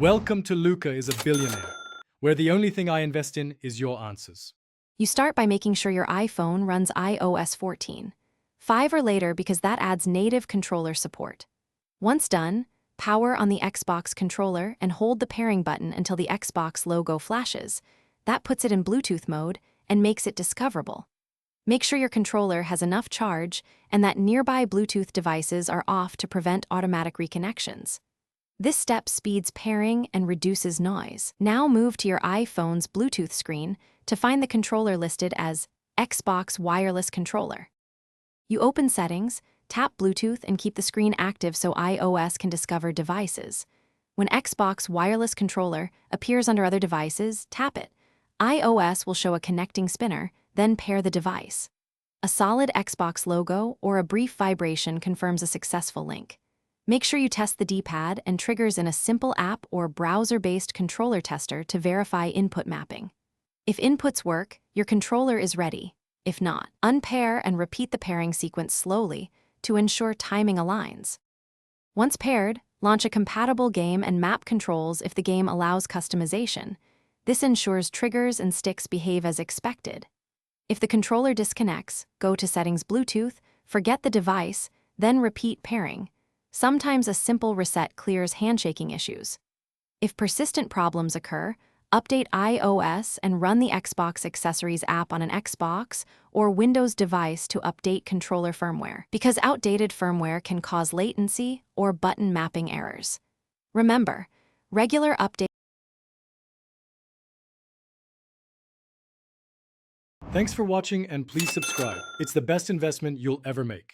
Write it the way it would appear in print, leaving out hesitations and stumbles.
Welcome to Luca is a billionaire, where the only thing I invest in is your answers. You start by making sure your iPhone runs iOS 14, 5 or later because that adds native controller support. Once done, power on the Xbox controller and hold the pairing button until the Xbox logo flashes. That puts it in Bluetooth mode and makes it discoverable. Make sure your controller has enough charge and that nearby Bluetooth devices are off to prevent automatic reconnections. This step speeds pairing and reduces noise. Now move to your iPhone's Bluetooth screen to find the controller listed as Xbox Wireless Controller. You open Settings, tap Bluetooth and keep the screen active so iOS can discover devices. When Xbox Wireless Controller appears under other devices, tap it. iOS will show a connecting spinner, then pair the device. A solid Xbox logo or a brief vibration confirms a successful link. Make sure you test the D-pad and triggers in a simple app or browser-based controller tester to verify input mapping. If inputs work, your controller is ready. If not, unpair and repeat the pairing sequence slowly to ensure timing aligns. Once paired, launch a compatible game and map controls if the game allows customization. This ensures triggers and sticks behave as expected. If the controller disconnects, go to Settings Bluetooth, forget the device, then repeat pairing. Sometimes a simple reset clears handshaking issues. If persistent problems occur, update iOS and run the Xbox Accessories app on an Xbox or Windows device to update controller firmware, because outdated firmware can cause latency or button mapping errors. Remember, regular updates. Thanks for watching and please subscribe. It's the best investment you'll ever make.